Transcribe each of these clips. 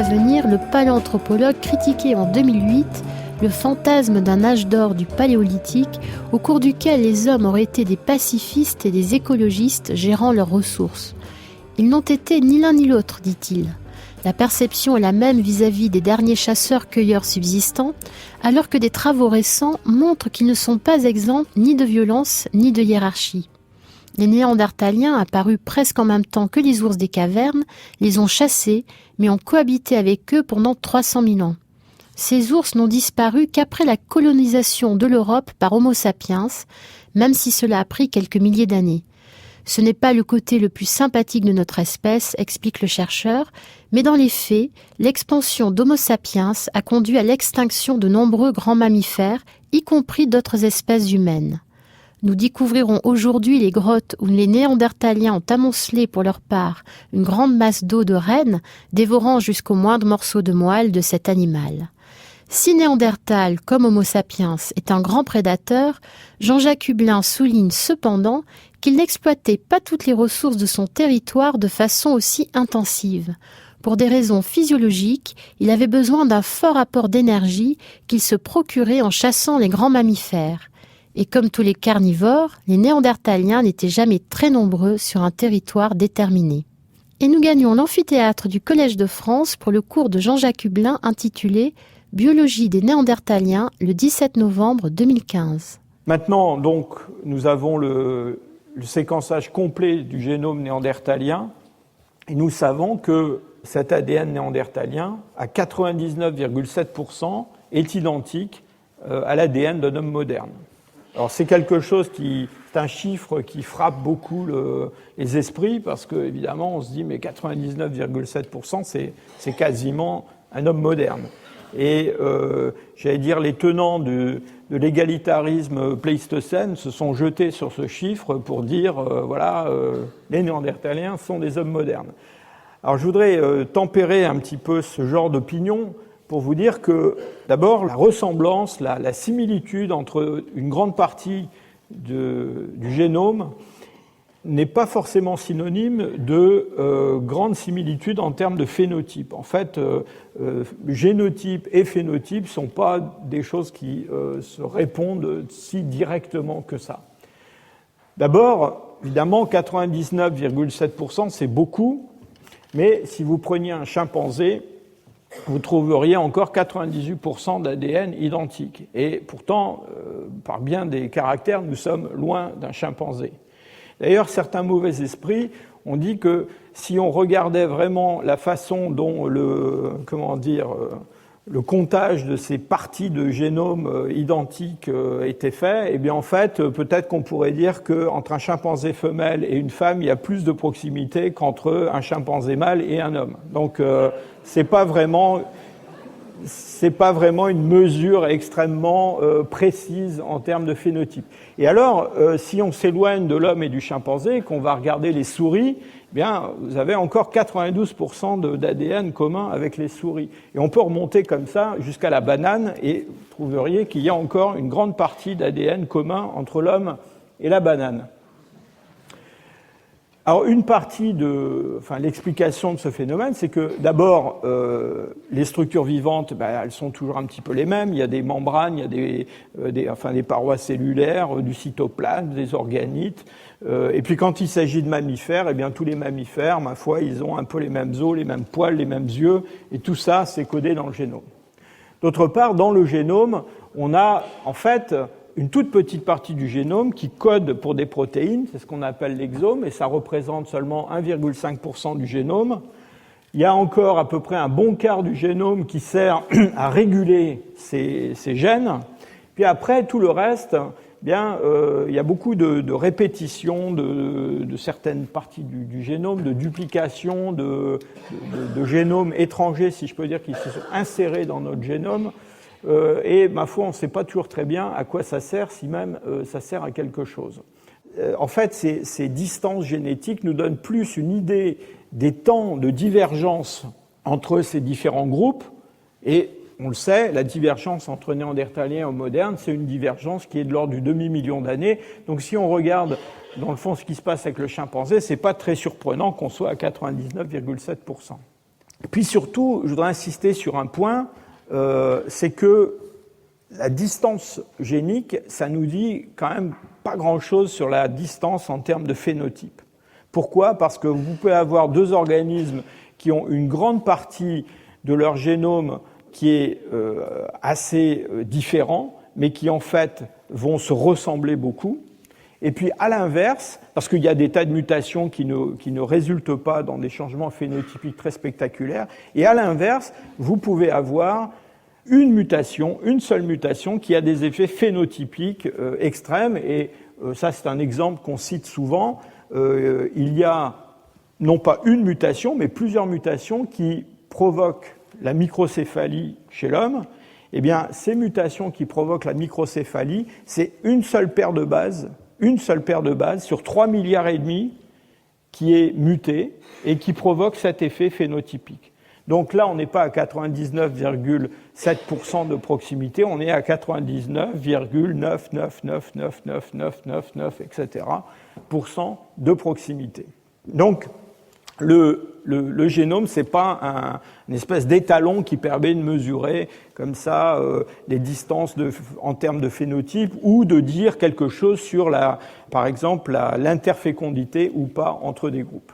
À venir, le paléanthropologue critiquait en 2008 le fantasme d'un âge d'or du paléolithique au cours duquel les hommes auraient été des pacifistes et des écologistes gérant leurs ressources. Ils n'ont été ni l'un ni l'autre, dit-il. La perception est la même vis-à-vis des derniers chasseurs-cueilleurs subsistants, alors que des travaux récents montrent qu'ils ne sont pas exempts ni de violence ni de hiérarchie. Les Néandertaliens, apparus presque en même temps que les ours des cavernes, les ont chassés, mais ont cohabité avec eux pendant 300 000 ans. Ces ours n'ont disparu qu'après la colonisation de l'Europe par Homo sapiens, même si cela a pris quelques milliers d'années. Ce n'est pas le côté le plus sympathique de notre espèce, explique le chercheur, mais dans les faits, l'expansion d'Homo sapiens a conduit à l'extinction de nombreux grands mammifères, y compris d'autres espèces humaines. Nous découvrirons aujourd'hui les grottes où les Néandertaliens ont amoncelé pour leur part une grande masse d'eau de renne, dévorant jusqu'au moindre morceau de moelle de cet animal. Si Néandertal, comme Homo sapiens, est un grand prédateur, Jean-Jacques Hublin souligne cependant qu'il n'exploitait pas toutes les ressources de son territoire de façon aussi intensive. Pour des raisons physiologiques, il avait besoin d'un fort apport d'énergie qu'il se procurait en chassant les grands mammifères. Et comme tous les carnivores, les Néandertaliens n'étaient jamais très nombreux sur un territoire déterminé. Et nous gagnons l'amphithéâtre du Collège de France pour le cours de Jean-Jacques Hublin intitulé « Biologie des Néandertaliens » le 17 novembre 2015. Maintenant, donc, nous avons le séquençage complet du génome néandertalien et nous savons que cet ADN néandertalien, à 99,7%, est identique à l'ADN d'un homme moderne. Alors c'est c'est un chiffre qui frappe beaucoup les esprits parce que évidemment on se dit mais 99,7% c'est quasiment un homme moderne. Et j'allais dire les tenants de l'égalitarisme pléistocène se sont jetés sur ce chiffre pour dire les Néandertaliens sont des hommes modernes. Alors je voudrais tempérer un petit peu ce genre d'opinion pour vous dire que d'abord la ressemblance, la similitude entre une grande partie du génome n'est pas forcément synonyme de grande similitude en termes de phénotype. En fait, génotype et phénotype ne sont pas des choses qui se répondent si directement que ça. D'abord, évidemment, 99,7%, c'est beaucoup, mais si vous preniez un chimpanzé, vous trouveriez encore 98% d'ADN identique. Et pourtant, par bien des caractères, nous sommes loin d'un chimpanzé. D'ailleurs, certains mauvais esprits ont dit que si on regardait vraiment la façon dont le comptage de ces parties de génome identiques était fait, eh bien en fait, peut-être qu'on pourrait dire qu'entre un chimpanzé femelle et une femme, il y a plus de proximité qu'entre un chimpanzé mâle et un homme. Donc, c'est pas vraiment une mesure extrêmement précise en termes de phénotype. Et alors, si on s'éloigne de l'homme et du chimpanzé, qu'on va regarder les souris, eh bien, vous avez encore 92% d'ADN commun avec les souris. Et on peut remonter comme ça jusqu'à la banane et vous trouveriez qu'il y a encore une grande partie d'ADN commun entre l'homme et la banane. Alors, une partie l'explication de ce phénomène, c'est que d'abord, les structures vivantes, elles sont toujours un petit peu les mêmes. Il y a des membranes, il y a des parois cellulaires, du cytoplasme, des organites. Et puis, quand il s'agit de mammifères, eh bien, tous les mammifères, ma foi, ils ont un peu les mêmes os, les mêmes poils, les mêmes yeux, et tout ça, c'est codé dans le génome. D'autre part, dans le génome, on a, en fait, une toute petite partie du génome qui code pour des protéines, c'est ce qu'on appelle l'exome, et ça représente seulement 1,5% du génome. Il y a encore à peu près un bon quart du génome qui sert à réguler ces gènes. Puis après, tout le reste, il y a beaucoup de répétitions de certaines parties du génome, de duplication de génomes étrangers, si je peux dire, qui se sont insérés dans notre génome. Et ma foi, on ne sait pas toujours très bien à quoi ça sert, si même ça sert à quelque chose. En fait, ces distances génétiques nous donnent plus une idée des temps de divergence entre ces différents groupes. Et on le sait, la divergence entre Néandertaliens et Homo modernes, c'est une divergence qui est de l'ordre du demi-million d'années. Donc si on regarde dans le fond ce qui se passe avec le chimpanzé, c'est pas très surprenant qu'on soit à 99,7%. Puis surtout, je voudrais insister sur un point, c'est que la distance génique, ça nous dit quand même pas grand-chose sur la distance en termes de phénotype. Pourquoi ? Parce que vous pouvez avoir deux organismes qui ont une grande partie de leur génome qui est assez différent, mais qui en fait vont se ressembler beaucoup. Et puis à l'inverse, parce qu'il y a des tas de mutations qui ne résultent pas dans des changements phénotypiques très spectaculaires, et à l'inverse, vous pouvez avoir une seule mutation qui a des effets phénotypiques extrêmes, et ça c'est un exemple qu'on cite souvent. Il y a non pas une mutation, mais plusieurs mutations qui provoquent la microcéphalie chez l'homme. Eh bien, ces mutations qui provoquent la microcéphalie, c'est une seule paire de bases sur 3,5 milliards qui est mutée et qui provoque cet effet phénotypique. Donc là, on n'est pas à 99,7% de proximité, on est à 99,9999999, etc. de proximité. Donc, le génome, c'est pas une espèce d'étalon qui permet de mesurer comme ça les distances en termes de phénotype ou de dire quelque chose sur par exemple l'interfécondité ou pas entre des groupes.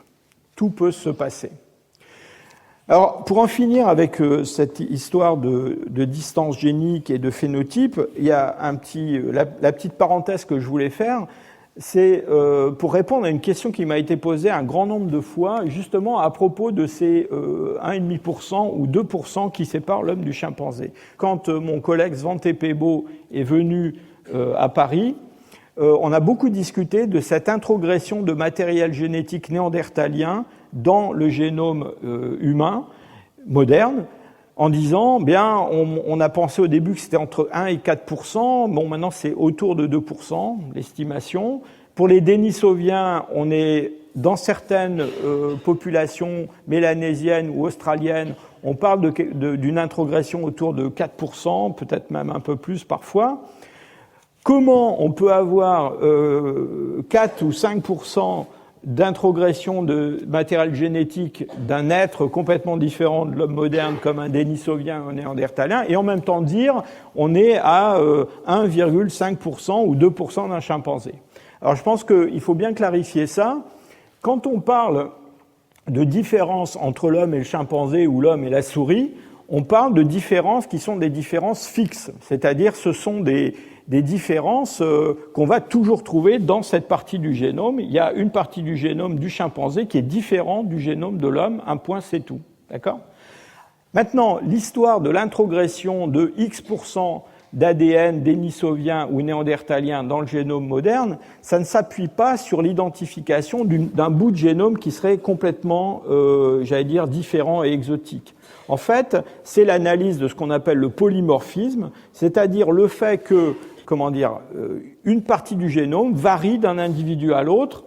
Tout peut se passer. Alors, pour en finir avec cette histoire de distance génique et de phénotype, il y a la petite parenthèse que je voulais faire. C'est pour répondre à une question qui m'a été posée un grand nombre de fois, justement à propos de ces 1,5% ou 2% qui séparent l'homme du chimpanzé. Quand mon collègue Svante Pääbo est venu à Paris, on a beaucoup discuté de cette introgression de matériel génétique néandertalien dans le génome humain moderne, en disant, bien, on a pensé au début que c'était entre 1 et 4%, bon, maintenant c'est autour de 2%, l'estimation. Pour les Denisoviens, on est dans certaines populations mélanésiennes ou australiennes, on parle d'une introgression autour de 4%, peut-être même un peu plus parfois. Comment on peut avoir 4 ou 5% d'introgression de matériel génétique d'un être complètement différent de l'homme moderne comme un Denisovien ou un Néandertalien, et en même temps dire on est à 1,5% ou 2% d'un chimpanzé. Alors je pense qu'il faut bien clarifier ça. Quand on parle de différence entre l'homme et le chimpanzé ou l'homme et la souris, on parle de différences qui sont des différences fixes, c'est-à-dire ce sont des différences qu'on va toujours trouver dans cette partie du génome. Il y a une partie du génome du chimpanzé qui est différente du génome de l'homme, un point c'est tout. D'accord ? Maintenant, l'histoire de l'introgression de X% d'ADN dénisovien ou néandertalien dans le génome moderne, ça ne s'appuie pas sur l'identification d'un bout de génome qui serait complètement, différent et exotique. En fait, c'est l'analyse de ce qu'on appelle le polymorphisme, c'est-à-dire le fait que, une partie du génome varie d'un individu à l'autre.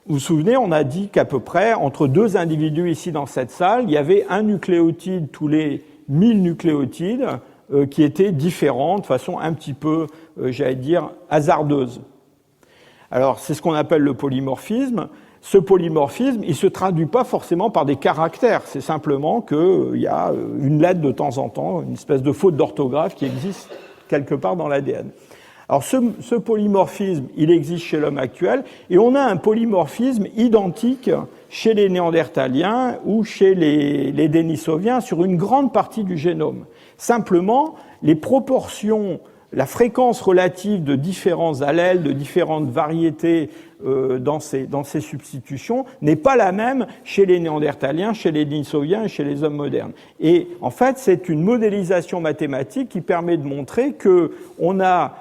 Vous vous souvenez, on a dit qu'à peu près, entre deux individus ici dans cette salle, il y avait un nucléotide tous les 1000 nucléotides qui étaient différents de façon un petit peu, hasardeuse. Alors, c'est ce qu'on appelle le polymorphisme. Ce polymorphisme, il ne se traduit pas forcément par des caractères. C'est simplement qu'il y a une lettre de temps en temps, une espèce de faute d'orthographe qui existe quelque part dans l'ADN. Alors ce polymorphisme, il existe chez l'homme actuel, et on a un polymorphisme identique chez les Néandertaliens ou chez les Denisoviens sur une grande partie du génome. Simplement, les proportions, la fréquence relative de différents allèles, de différentes variétés dans ces substitutions n'est pas la même chez les Néandertaliens, chez les Denisoviens et chez les hommes modernes. Et en fait, c'est une modélisation mathématique qui permet de montrer qu'on a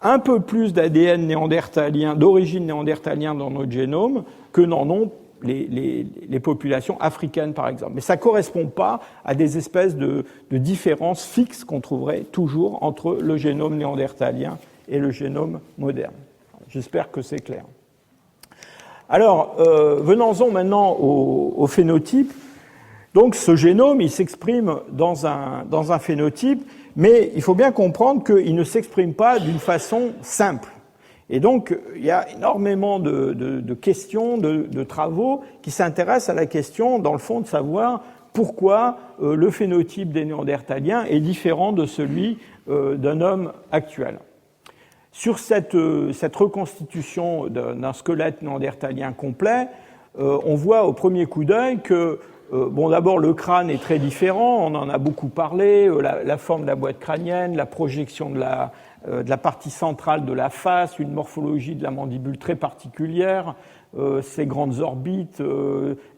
un peu plus d'ADN néandertalien, d'origine néandertalien dans notre génome que n'en ont les populations africaines, par exemple. Mais ça ne correspond pas à des espèces de différences fixes qu'on trouverait toujours entre le génome néandertalien et le génome moderne. J'espère que c'est clair. Alors, venons-en maintenant au phénotype. Donc, ce génome, il s'exprime dans un phénotype, mais il faut bien comprendre qu'il ne s'exprime pas d'une façon simple. Et donc, il y a énormément de questions, de travaux qui s'intéressent à la question, dans le fond, de savoir pourquoi le phénotype des Néandertaliens est différent de celui d'un homme actuel. Sur cette reconstitution d'un squelette néandertalien complet, on voit au premier coup d'œil que, d'abord, le crâne est très différent, on en a beaucoup parlé, la forme de la boîte crânienne, la projection de la partie centrale de la face, une morphologie de la mandibule très particulière, ces grandes orbites,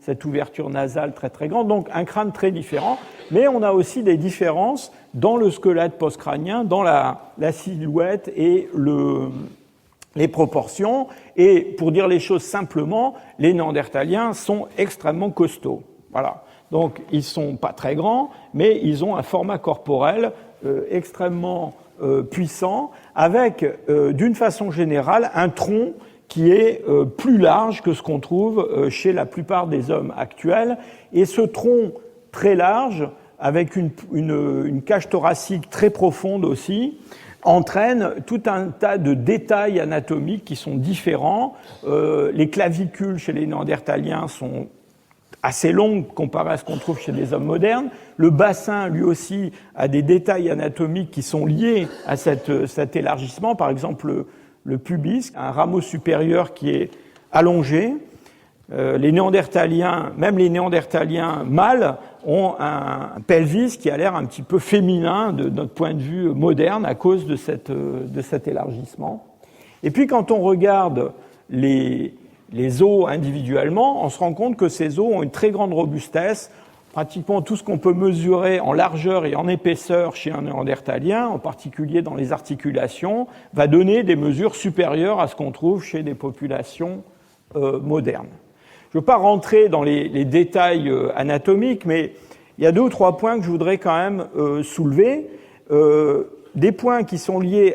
cette ouverture nasale très très grande, donc un crâne très différent, mais on a aussi des différences dans le squelette postcrânien, dans la silhouette et les proportions, et pour dire les choses simplement, les Néandertaliens sont extrêmement costauds. Voilà. Donc ils ne sont pas très grands, mais ils ont un format corporel extrêmement puissant, avec d'une façon générale un tronc qui est plus large que ce qu'on trouve chez la plupart des hommes actuels. Et ce tronc très large, avec une cage thoracique très profonde aussi, entraîne tout un tas de détails anatomiques qui sont différents. Les clavicules chez les Néandertaliens sont assez longues comparées à ce qu'on trouve chez les hommes modernes. Le bassin, lui aussi, a des détails anatomiques qui sont liés à cet élargissement. Par exemple, le pubis, un rameau supérieur qui est allongé. Les Néandertaliens, même les Néandertaliens mâles, ont un pelvis qui a l'air un petit peu féminin de notre point de vue moderne à cause de cet élargissement. Et puis quand on regarde les os individuellement, on se rend compte que ces os ont une très grande robustesse. Pratiquement tout ce qu'on peut mesurer en largeur et en épaisseur chez un Néandertalien, en particulier dans les articulations, va donner des mesures supérieures à ce qu'on trouve chez des populations modernes. Je ne veux pas rentrer dans les détails anatomiques, mais il y a 2 ou 3 points que je voudrais quand même soulever. Des points qui sont liés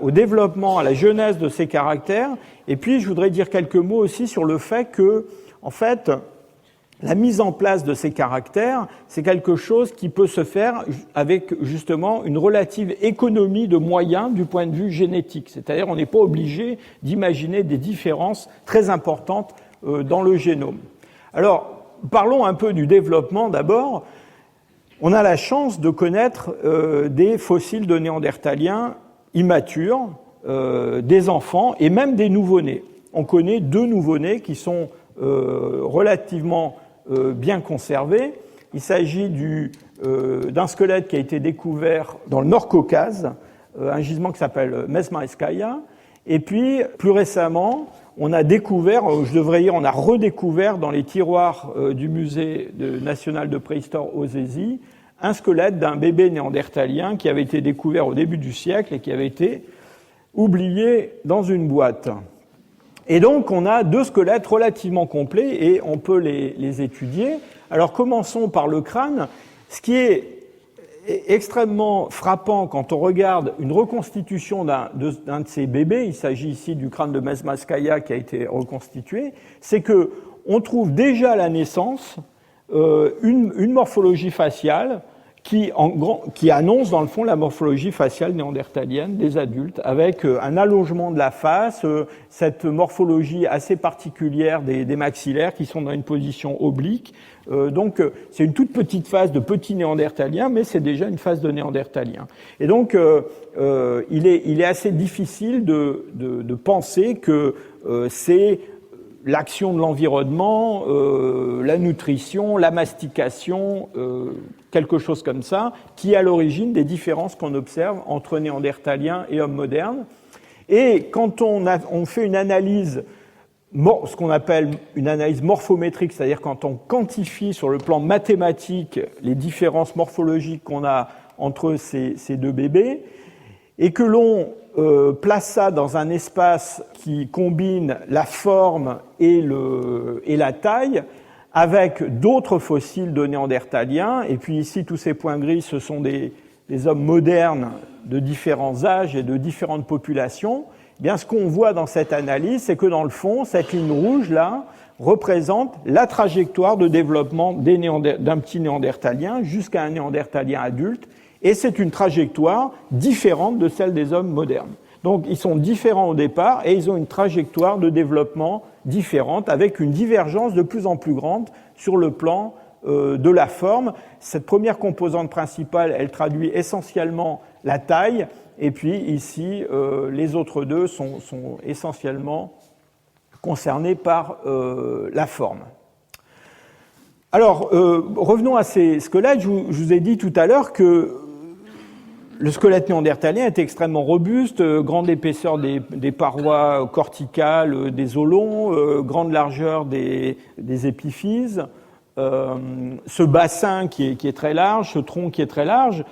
au développement, à la jeunesse de ces caractères. Et puis, je voudrais dire quelques mots aussi sur le fait que, en fait, la mise en place de ces caractères, c'est quelque chose qui peut se faire avec justement une relative économie de moyens du point de vue génétique. C'est-à-dire on n'est pas obligé d'imaginer des différences très importantes dans le génome. Alors, parlons un peu du développement d'abord. On a la chance de connaître des fossiles de Néandertaliens immatures, des enfants et même des nouveau-nés. On connaît 2 nouveau-nés qui sont relativement bien conservé. Il s'agit d'un squelette qui a été découvert dans le Nord-Caucase, un gisement qui s'appelle Mezmaïskaya. Et puis, plus récemment, on a redécouvert dans les tiroirs du musée national de préhistoire Ossétie un squelette d'un bébé néandertalien qui avait été découvert au début du siècle et qui avait été oublié dans une boîte. Et donc, on a 2 squelettes relativement complets et on peut les étudier. Alors, commençons par le crâne. Ce qui est extrêmement frappant quand on regarde une reconstitution d'un de ces bébés, il s'agit ici du crâne de Mezmaïskaya qui a été reconstitué, c'est que on trouve déjà à la naissance une morphologie faciale qui annonce dans le fond la morphologie faciale néandertalienne des adultes, avec un allongement de la face, cette morphologie assez particulière des maxillaires qui sont dans une position oblique. Donc c'est une toute petite face de petit néandertalien, mais c'est déjà une face de néandertalien. Et donc il est assez difficile de penser que c'est l'action de l'environnement, la nutrition, la mastication, quelque chose comme ça, qui est à l'origine des différences qu'on observe entre néandertaliens et hommes modernes. Et quand on fait une analyse, ce qu'on appelle une analyse morphométrique, c'est-à-dire quand on quantifie sur le plan mathématique les différences morphologiques qu'on a entre ces 2 bébés, et que l'on place ça dans un espace qui combine la forme et la taille, avec d'autres fossiles de néandertaliens, et puis ici tous ces points gris, ce sont des hommes modernes de différents âges et de différentes populations. Eh bien, ce qu'on voit dans cette analyse, c'est que dans le fond, cette ligne rouge là représente la trajectoire de développement d'un petit néandertalien jusqu'à un néandertalien adulte, et c'est une trajectoire différente de celle des hommes modernes. Donc ils sont différents au départ et ils ont une trajectoire de développement différente avec une divergence de plus en plus grande sur le plan de la forme. Cette première composante principale, elle traduit essentiellement la taille, et puis ici, les autres deux sont essentiellement concernés par la forme. Alors, revenons à ces squelettes. Je vous ai dit tout à l'heure que le squelette néandertalien était extrêmement robuste, grande épaisseur des parois corticales, des os longs, grande largeur des épiphyses, ce bassin qui est très large, ce tronc qui est très large.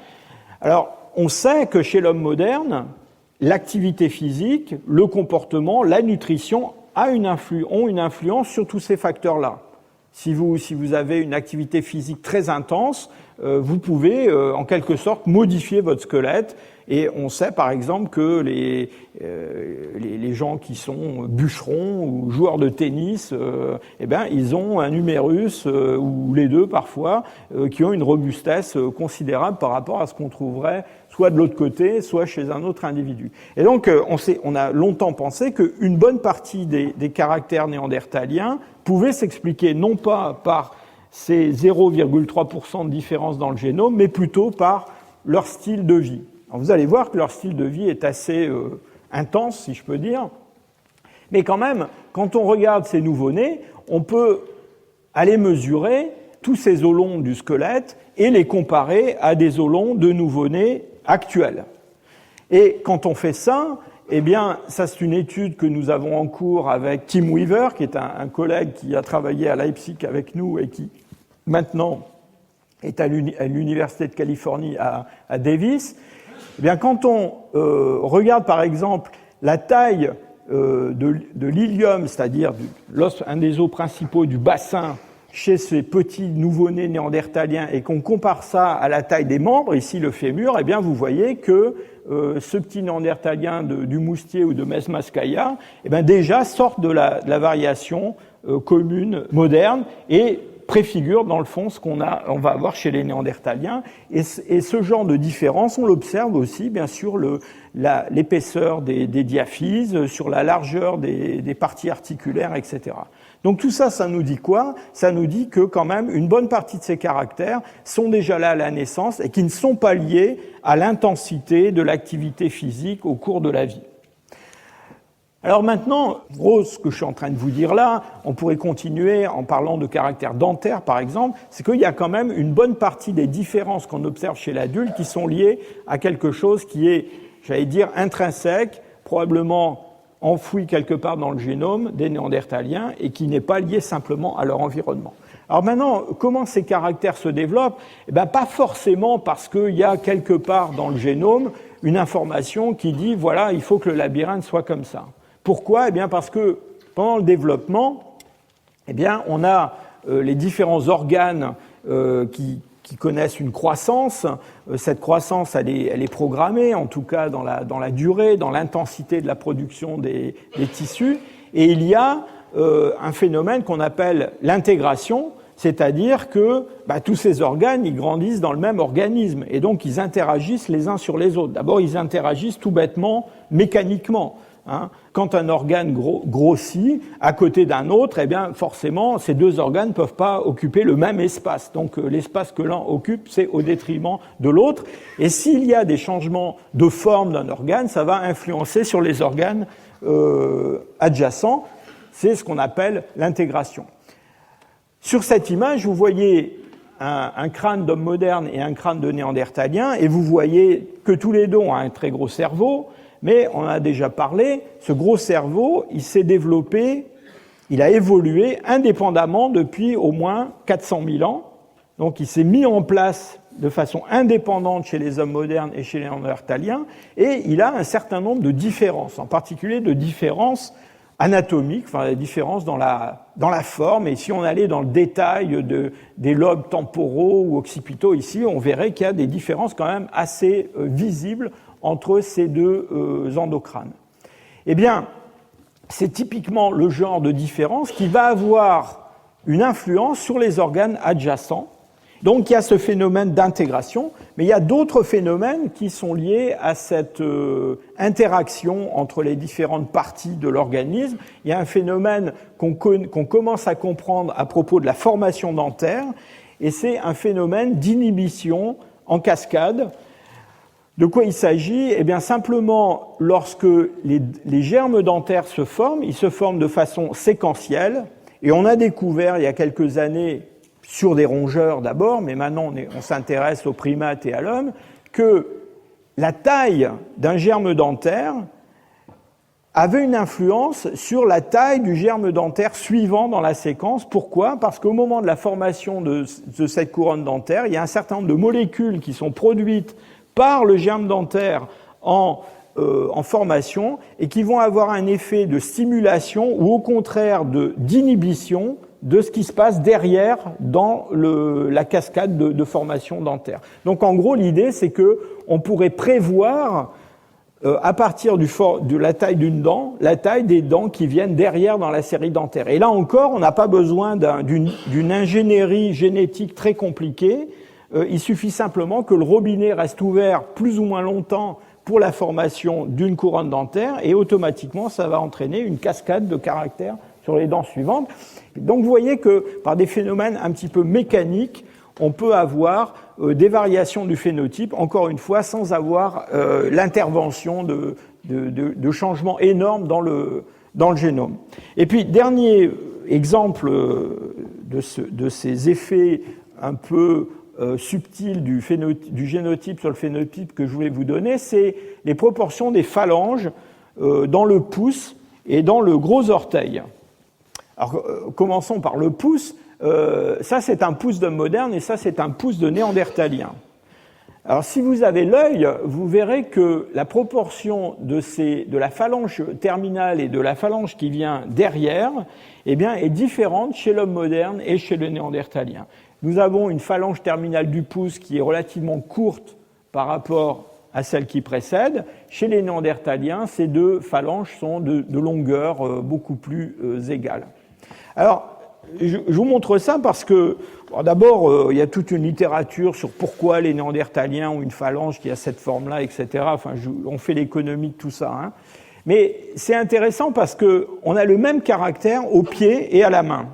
Alors, on sait que chez l'homme moderne, l'activité physique, le comportement, la nutrition ont une influence sur tous ces facteurs-là. Si vous avez une activité physique très intense, vous pouvez en quelque sorte modifier votre squelette. Et on sait par exemple que les gens qui sont bûcherons ou joueurs de tennis, ils ont un humérus ou les deux parfois qui ont une robustesse considérable par rapport à ce qu'on trouverait soit de l'autre côté, soit chez un autre individu. Et donc on a longtemps pensé qu'une bonne partie des caractères néandertaliens pouvait s'expliquer non pas par ces 0,3% de différence dans le génome, mais plutôt par leur style de vie. Alors vous allez voir que leur style de vie est assez intense, si je peux dire. Mais quand même, quand on regarde ces nouveau-nés, on peut aller mesurer tous ces os longs du squelette et les comparer à des os longs de nouveau-nés actuels. Et quand on fait ça, eh bien, ça c'est une étude que nous avons en cours avec Tim Weaver, qui est un collègue qui a travaillé à Leipzig avec nous et qui maintenant est à l'Université de Californie à Davis. Eh bien, quand on regarde par exemple la taille de l'ilium, c'est-à-dire un des os principaux du bassin chez ces petits nouveau-nés néandertaliens et qu'on compare ça à la taille des membres, ici le fémur, eh bien vous voyez que ce petit néandertalien du Moustier ou de Mesmaskaya, eh bien déjà sort de la variation commune moderne et préfigure dans le fond ce on va avoir chez les néandertaliens. Et ce genre de différence, on l'observe aussi bien sûr l'épaisseur des diaphyses, sur la largeur des parties articulaires, etc. Donc tout ça, ça nous dit quoi? Ça nous dit que quand même une bonne partie de ces caractères sont déjà là à la naissance et qui ne sont pas liés à l'intensité de l'activité physique au cours de la vie. Alors maintenant, gros, ce que je suis en train de vous dire là, on pourrait continuer en parlant de caractères dentaires par exemple, c'est qu'il y a quand même une bonne partie des différences qu'on observe chez l'adulte qui sont liées à quelque chose qui est, j'allais dire, intrinsèque, probablement enfoui quelque part dans le génome des néandertaliens et qui n'est pas lié simplement à leur environnement. Alors maintenant, comment ces caractères se développent? Eh bien, pas forcément parce qu'il y a quelque part dans le génome une information qui dit, voilà, il faut que le labyrinthe soit comme ça. Pourquoi? Eh bien, parce que pendant le développement, eh bien, on a les différents organes qui connaissent une croissance. Cette croissance, elle est programmée, en tout cas dans la durée, dans l'intensité de la production des tissus. Et il y a un phénomène qu'on appelle l'intégration, c'est-à-dire que tous ces organes, ils grandissent dans le même organisme et donc ils interagissent les uns sur les autres. D'abord, ils interagissent tout bêtement, mécaniquement. Quand un organe grossit à côté d'un autre, eh bien forcément, ces deux organes ne peuvent pas occuper le même espace. Donc l'espace que l'un occupe, c'est au détriment de l'autre. Et s'il y a des changements de forme d'un organe, ça va influencer sur les organes adjacents. C'est ce qu'on appelle l'intégration. Sur cette image, vous voyez un crâne d'homme moderne et un crâne de néandertalien, et vous voyez que tous les deux ont un très gros cerveau. Mais on en a déjà parlé, ce gros cerveau, il s'est développé, il a évolué indépendamment depuis au moins 400 000 ans. Donc il s'est mis en place de façon indépendante chez les hommes modernes et chez les néandertaliens, et il a un certain nombre de différences, en particulier de différences anatomiques, enfin des différences dans la forme. Et si on allait dans le détail des lobes temporaux ou occipitaux ici, on verrait qu'il y a des différences quand même assez visibles entre ces deux endocrânes. Eh bien, c'est typiquement le genre de différence qui va avoir une influence sur les organes adjacents. Donc il y a ce phénomène d'intégration, mais il y a d'autres phénomènes qui sont liés à cette interaction entre les différentes parties de l'organisme. Il y a un phénomène qu'on commence à comprendre à propos de la formation dentaire, et c'est un phénomène d'inhibition en cascade. De quoi il s'agit? Eh bien, simplement, lorsque les germes dentaires se forment, ils se forment de façon séquentielle, et on a découvert il y a quelques années, sur des rongeurs d'abord, mais maintenant on s'intéresse aux primates et à l'homme, que la taille d'un germe dentaire avait une influence sur la taille du germe dentaire suivant dans la séquence. Pourquoi? Parce qu'au moment de la formation de cette couronne dentaire, il y a un certain nombre de molécules qui sont produites par le germe dentaire en formation et qui vont avoir un effet de stimulation ou au contraire d'inhibition de ce qui se passe derrière dans la cascade de formation dentaire. Donc en gros, l'idée, c'est qu'on pourrait prévoir à partir de la taille d'une dent, la taille des dents qui viennent derrière dans la série dentaire. Et là encore, on n'a pas besoin d'une ingénierie génétique très compliquée. Il suffit simplement que le robinet reste ouvert plus ou moins longtemps pour la formation d'une couronne dentaire et automatiquement, ça va entraîner une cascade de caractères sur les dents suivantes. Donc vous voyez que par des phénomènes un petit peu mécaniques, on peut avoir des variations du phénotype, encore une fois, sans avoir l'intervention de changements énormes dans le génome. Et puis, dernier exemple de ces effets un peu subtils du génotype sur le phénotype que je voulais vous donner, c'est les proportions des phalanges dans le pouce et dans le gros orteil. Alors, commençons par le pouce. Ça, c'est un pouce d'homme moderne et ça, c'est un pouce de néandertalien. Alors, si vous avez l'œil, vous verrez que la proportion de la phalange terminale et de la phalange qui vient derrière, eh bien, est différente chez l'homme moderne et chez le néandertalien. Nous avons une phalange terminale du pouce qui est relativement courte par rapport à celle qui précède. Chez les néandertaliens, ces deux phalanges sont de longueur beaucoup plus égale. Alors, je vous montre ça parce que, bon, d'abord, il y a toute une littérature sur pourquoi les néandertaliens ont une phalange qui a cette forme-là, etc. Enfin, on fait l'économie de tout ça. Hein. Mais c'est intéressant parce qu'on a le même caractère au pied et à la main.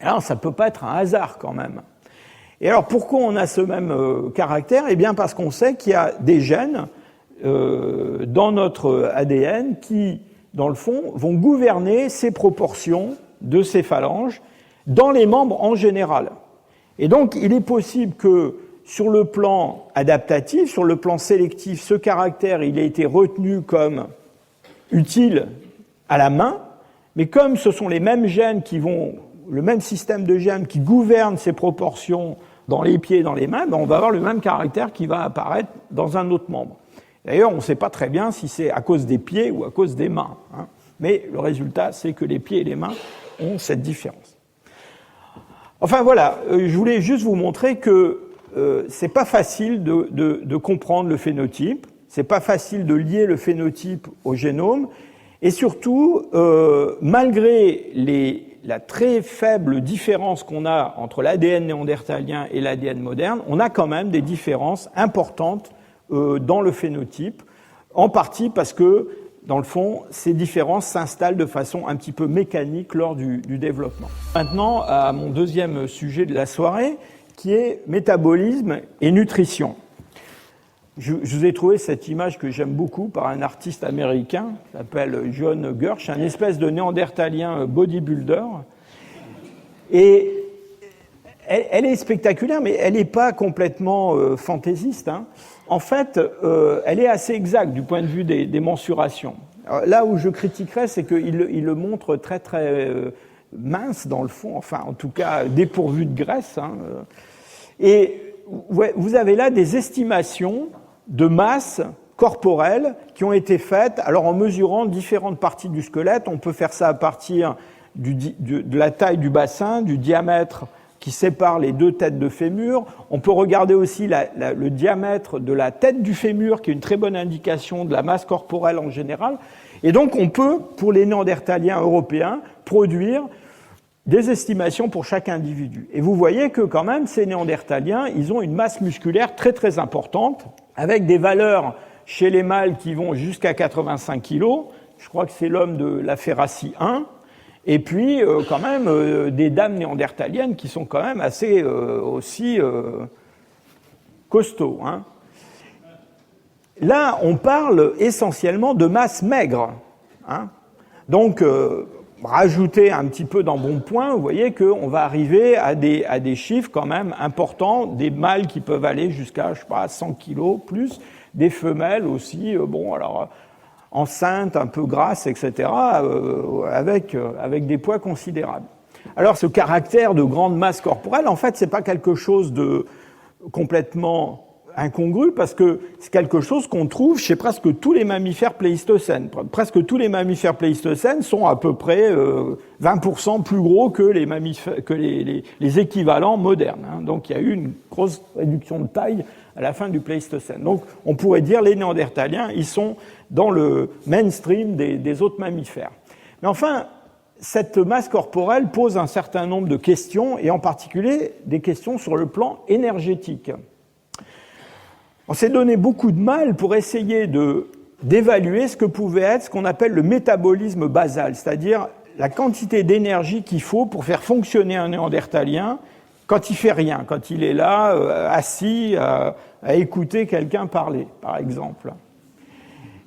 Alors, ça ne peut pas être un hasard quand même. Et alors, pourquoi on a ce même caractère? Eh bien, parce qu'on sait qu'il y a des gènes dans notre ADN qui, dans le fond, vont gouverner ces proportions de ces phalanges dans les membres en général. Et donc, il est possible que, sur le plan adaptatif, sur le plan sélectif, ce caractère, il a été retenu comme utile à la main, mais comme ce sont les mêmes gènes le même système de gènes qui gouverne ces proportions dans les pieds et dans les mains, ben on va avoir le même caractère qui va apparaître dans un autre membre. D'ailleurs, on ne sait pas très bien si c'est à cause des pieds ou à cause des mains. Hein. Mais le résultat, c'est que les pieds et les mains ont cette différence. Enfin voilà, je voulais juste vous montrer que c'est pas facile de comprendre le phénotype, c'est pas facile de lier le phénotype au génome, et surtout, malgré la très faible différence qu'on a entre l'ADN néandertalien et l'ADN moderne, on a quand même des différences importantes dans le phénotype, en partie parce que, dans le fond, ces différences s'installent de façon un petit peu mécanique lors du développement. Maintenant, à mon deuxième sujet de la soirée, qui est métabolisme et nutrition. Je vous ai trouvé cette image que j'aime beaucoup par un artiste américain, qui s'appelle John Gersh, un espèce de néandertalien bodybuilder. Et elle est spectaculaire, mais elle n'est pas complètement fantaisiste. Hein. En fait, elle est assez exacte du point de vue des mensurations. Alors, là où je critiquerais, c'est qu'il le montre très très mince dans le fond, enfin en tout cas dépourvu de graisse. Hein. Et vous avez là des estimations de masse corporelle qui ont été faites, alors en mesurant différentes parties du squelette. On peut faire ça à partir de la taille du bassin, du diamètre qui sépare les deux têtes de fémur. On peut regarder aussi le diamètre de la tête du fémur, qui est une très bonne indication de la masse corporelle en général. Et donc on peut, pour les néandertaliens européens, produire des estimations pour chaque individu. Et vous voyez que quand même, ces néandertaliens, ils ont une masse musculaire très très importante, avec des valeurs chez les mâles qui vont jusqu'à 85 kg. Je crois que c'est l'homme de la Ferracie 1. et puis quand même des dames néandertaliennes qui sont quand même assez aussi costauds. Hein. Là, on parle essentiellement de masse maigre. Hein. Donc, rajouter un petit peu d'embonpoint, vous voyez qu'on va arriver à des chiffres quand même importants, des mâles qui peuvent aller jusqu'à, je sais pas, 100 kilos plus, des femelles aussi, enceintes, un peu grasses, etc., avec des poids considérables. Alors, ce caractère de grande masse corporelle, en fait, c'est pas quelque chose de complètement incongru, parce que c'est quelque chose qu'on trouve chez presque tous les mammifères pléistocènes. Presque tous les mammifères pléistocènes sont à peu près 20% plus gros que les équivalents modernes. Hein. Donc il y a eu une grosse réduction de taille à la fin du Pléistocène. Donc on pourrait dire les Néandertaliens, ils sont dans le mainstream des autres mammifères. Mais enfin, cette masse corporelle pose un certain nombre de questions, et en particulier des questions sur le plan énergétique. On s'est donné beaucoup de mal pour essayer d'évaluer ce que pouvait être ce qu'on appelle le métabolisme basal, c'est-à-dire la quantité d'énergie qu'il faut pour faire fonctionner un néandertalien quand il fait rien, quand il est là, assis, à écouter quelqu'un parler, par exemple.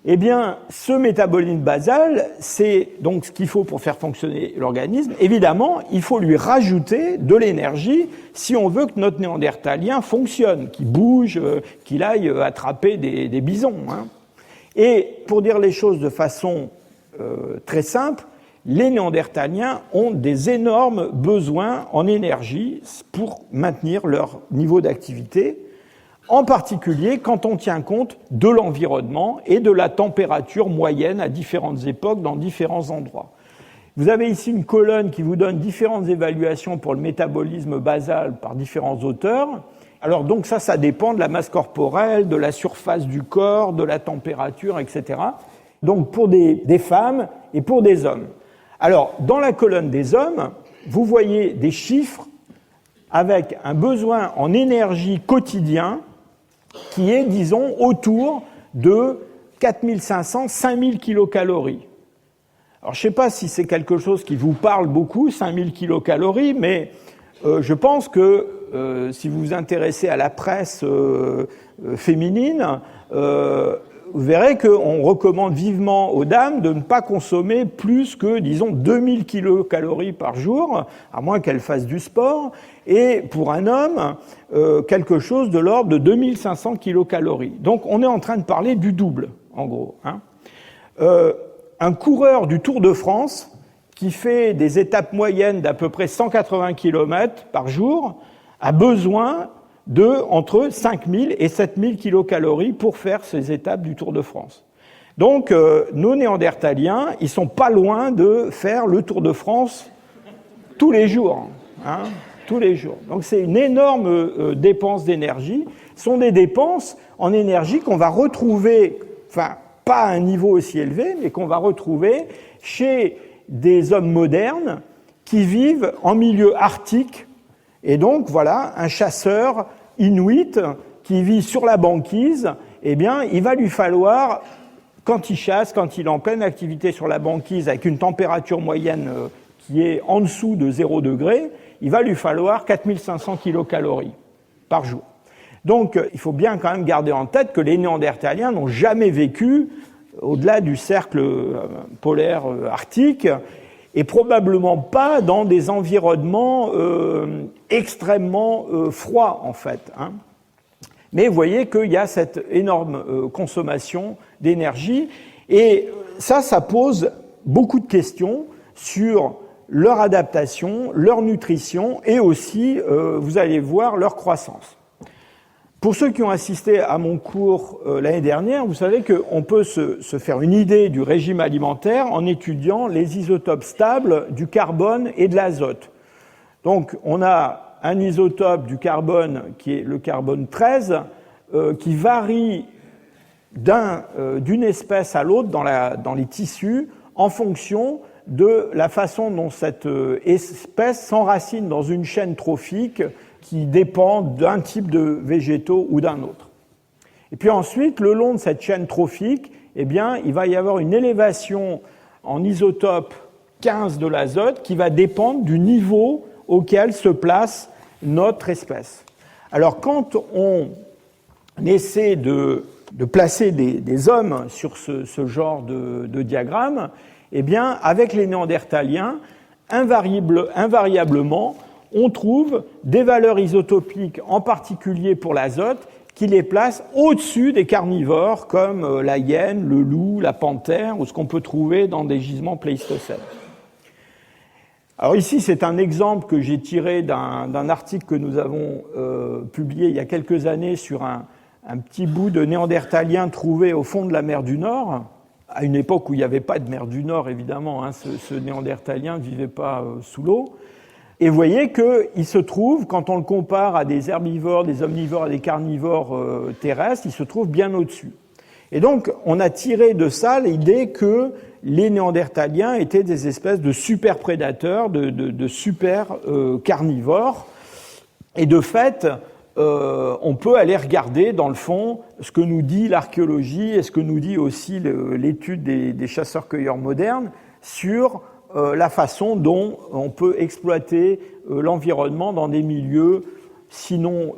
Eh bien, ce métabolisme basal, c'est donc ce qu'il faut pour faire fonctionner l'organisme. Évidemment, il faut lui rajouter de l'énergie si on veut que notre néandertalien fonctionne, qu'il bouge, qu'il aille attraper des bisons. Hein. Et pour dire les choses de façon très simple, les néandertaliens ont des énormes besoins en énergie pour maintenir leur niveau d'activité, en particulier quand on tient compte de l'environnement et de la température moyenne à différentes époques dans différents endroits. Vous avez ici une colonne qui vous donne différentes évaluations pour le métabolisme basal par différents auteurs. Alors donc ça dépend de la masse corporelle, de la surface du corps, de la température, etc. Donc pour des femmes et pour des hommes. Alors dans la colonne des hommes, vous voyez des chiffres avec un besoin en énergie quotidien qui est, disons, autour de 4500-5000 kilocalories. Alors, je ne sais pas si c'est quelque chose qui vous parle beaucoup, 5000 kilocalories, mais je pense que si vous vous intéressez à la presse féminine, vous verrez qu'on recommande vivement aux dames de ne pas consommer plus que, disons, 2000 kilocalories par jour, à moins qu'elles fassent du sport, et pour un homme, quelque chose de l'ordre de 2500 kilocalories. Donc on est en train de parler du double, en gros. Hein. Un coureur du Tour de France qui fait des étapes moyennes d'à peu près 180 km par jour a besoin de entre 5000 et 7000 kilocalories pour faire ces étapes du Tour de France. Donc, nos néandertaliens, ils sont pas loin de faire le Tour de France tous les jours. Hein, tous les jours. Donc, c'est une énorme dépense d'énergie. Ce sont des dépenses en énergie qu'on va retrouver, enfin, pas à un niveau aussi élevé, mais qu'on va retrouver chez des hommes modernes qui vivent en milieu arctique. Et donc, voilà, un chasseur inuit qui vit sur la banquise, eh bien, il va lui falloir, quand il chasse, quand il est en pleine activité sur la banquise, avec une température moyenne qui est en dessous de 0 degré, il va lui falloir 4500 kilocalories par jour. Donc, il faut bien quand même garder en tête que les Néandertaliens n'ont jamais vécu au-delà du cercle polaire arctique, et probablement pas dans des environnements extrêmement froids, en fait. Hein. Mais vous voyez qu'il y a cette énorme consommation d'énergie, et ça pose beaucoup de questions sur leur adaptation, leur nutrition, et aussi, vous allez voir, leur croissance. Pour ceux qui ont assisté à mon cours l'année dernière, vous savez qu'on peut se faire une idée du régime alimentaire en étudiant les isotopes stables du carbone et de l'azote. Donc, on a un isotope du carbone qui est le carbone 13, qui varie d'une espèce à l'autre dans les tissus en fonction de la façon dont cette espèce s'enracine dans une chaîne trophique qui dépend d'un type de végétaux ou d'un autre. Et puis ensuite, le long de cette chaîne trophique, eh bien, il va y avoir une élévation en isotope 15 de l'azote qui va dépendre du niveau auquel se place notre espèce. Alors quand on essaie de placer des hommes sur ce genre de diagramme, eh bien, avec les Néandertaliens, invariablement, on trouve des valeurs isotopiques, en particulier pour l'azote, qui les placent au-dessus des carnivores comme la hyène, le loup, la panthère, ou ce qu'on peut trouver dans des gisements pléistocènes. Alors ici, c'est un exemple que j'ai tiré d'un article que nous avons publié il y a quelques années sur un petit bout de néandertalien trouvé au fond de la mer du Nord, à une époque où il n'y avait pas de mer du Nord, évidemment, hein, ce néandertalien ne vivait pas sous l'eau. Et vous voyez qu'il se trouve, quand on le compare à des herbivores, des omnivores, à des carnivores terrestres, il se trouve bien au-dessus. Et donc, on a tiré de ça l'idée que les néandertaliens étaient des espèces de super prédateurs, de super carnivores. Et de fait, on peut aller regarder, dans le fond, ce que nous dit l'archéologie et ce que nous dit aussi l'étude des chasseurs-cueilleurs modernes sur la façon dont on peut exploiter l'environnement dans des milieux, sinon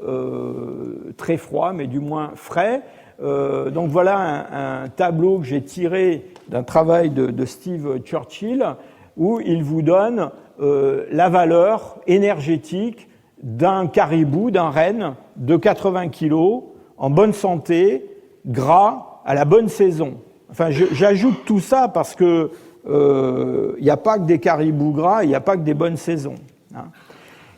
très froids, mais du moins frais. Donc voilà un tableau que j'ai tiré d'un travail de Steve Churchill, où il vous donne la valeur énergétique d'un caribou, d'un renne de 80 kg, en bonne santé, gras, à la bonne saison. Enfin, j'ajoute tout ça parce que il n'y a pas que des caribous gras, il n'y a pas que des bonnes saisons. Hein.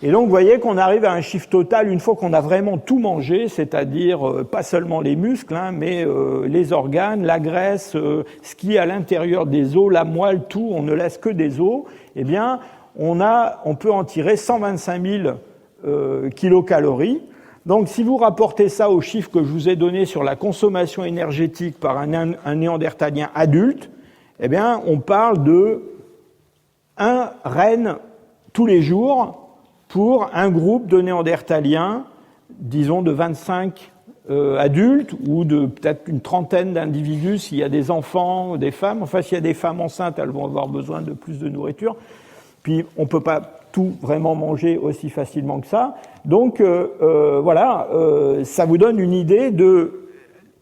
Et donc, vous voyez qu'on arrive à un chiffre total une fois qu'on a vraiment tout mangé, c'est-à-dire pas seulement les muscles, hein, mais les organes, la graisse, ce qui est à l'intérieur des os, la moelle, tout, on ne laisse que des os. Eh bien, on peut en tirer 125 000 kilocalories. Donc, si vous rapportez ça aux chiffres que je vous ai donnés sur la consommation énergétique par un néandertalien adulte, eh bien, on parle de 1 renne tous les jours pour un groupe de néandertaliens, disons de 25 adultes ou de peut-être une trentaine d'individus s'il y a des enfants ou des femmes. Enfin, s'il y a des femmes enceintes, elles vont avoir besoin de plus de nourriture. Puis, on ne peut pas tout vraiment manger aussi facilement que ça. Donc, voilà, ça vous donne une idée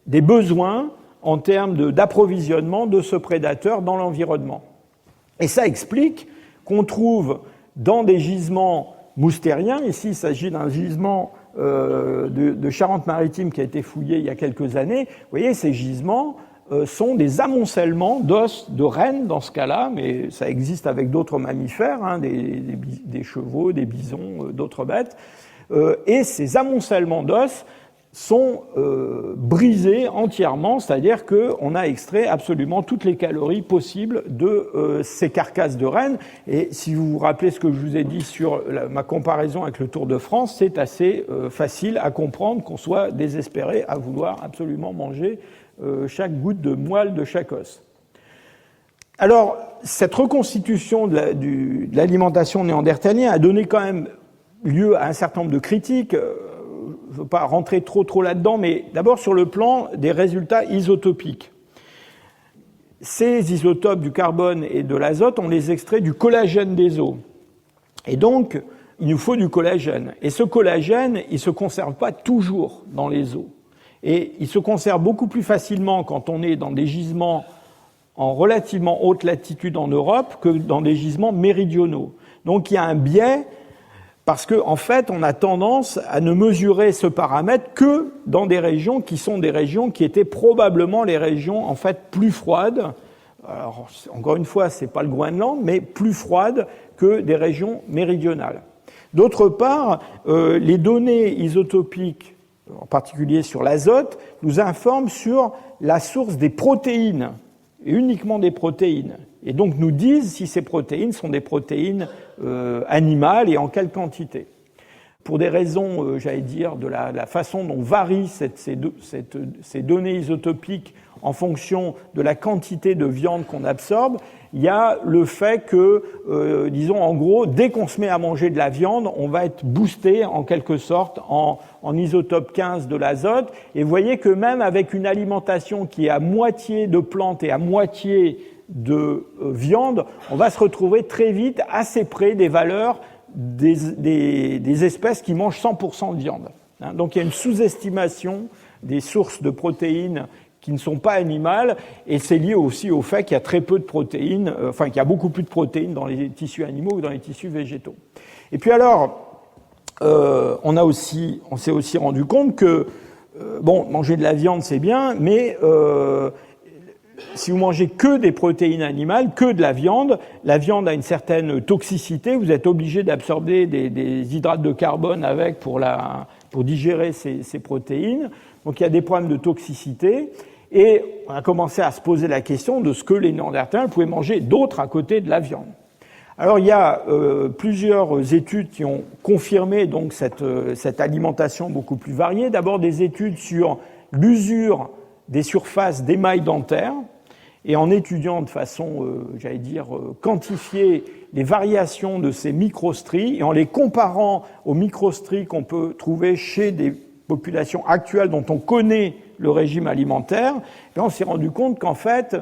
des besoins en termes d'approvisionnement de ce prédateur dans l'environnement. Et ça explique qu'on trouve dans des gisements moustériens, ici il s'agit d'un gisement de Charente-Maritime qui a été fouillé il y a quelques années, vous voyez, ces gisements sont des amoncellements d'os de rennes dans ce cas-là, mais ça existe avec d'autres mammifères, hein, des chevaux, des bisons, d'autres bêtes, et ces amoncellements d'os sont brisés entièrement, c'est-à-dire qu'on a extrait absolument toutes les calories possibles de ces carcasses de rennes. Et si vous vous rappelez ce que je vous ai dit sur ma comparaison avec le Tour de France, c'est assez facile à comprendre qu'on soit désespéré à vouloir absolument manger chaque goutte de moelle de chaque os. Alors, cette reconstitution de l'alimentation néandertalienne a donné quand même lieu à un certain nombre de critiques. Je ne veux pas rentrer trop là-dedans, mais d'abord sur le plan des résultats isotopiques. Ces isotopes du carbone et de l'azote, on les extrait du collagène des os. Et donc, il nous faut du collagène. Et ce collagène, il ne se conserve pas toujours dans les os. Et il se conserve beaucoup plus facilement quand on est dans des gisements en relativement haute latitude en Europe que dans des gisements méridionaux. Donc, il y a un biais parce qu'en fait, on a tendance à ne mesurer ce paramètre que dans des régions qui sont des régions qui étaient probablement les régions en fait plus froides. Alors, encore une fois, c'est pas le Groenland, mais plus froides que des régions méridionales. D'autre part, les données isotopiques, en particulier sur l'azote, nous informent sur la source des protéines, et uniquement des protéines. Et donc nous disent si ces protéines sont des protéines animales et en quelle quantité. Pour des raisons, j'allais dire, de la façon dont varient ces données isotopiques en fonction de la quantité de viande qu'on absorbe, il y a le fait que, disons en gros, dès qu'on se met à manger de la viande, on va être boosté en quelque sorte en isotope 15 de l'azote. Et vous voyez que même avec une alimentation qui est à moitié de plantes et à moitié de viande, on va se retrouver très vite assez près des valeurs des espèces qui mangent 100% de viande. Donc il y a une sous-estimation des sources de protéines qui ne sont pas animales, et c'est lié aussi au fait qu'il y a très peu de protéines, qu'il y a beaucoup plus de protéines dans les tissus animaux que dans les tissus végétaux. Et puis alors, on s'est aussi rendu compte que, manger de la viande c'est bien, mais si vous mangez que des protéines animales, que de la viande a une certaine toxicité, vous êtes obligé d'absorber des hydrates de carbone avec pour digérer ces protéines, donc il y a des problèmes de toxicité. Et on a commencé à se poser la question de ce que les Néandertaliens pouvaient manger d'autre à côté de la viande. Alors il y a plusieurs études qui ont confirmé donc cette alimentation beaucoup plus variée. D'abord des études sur l'usure des surfaces d'émail dentaire, et en étudiant de façon, quantifiée les variations de ces microstries, et en les comparant aux microstries qu'on peut trouver chez des populations actuelles dont on connaît le régime alimentaire, et on s'est rendu compte qu'en fait,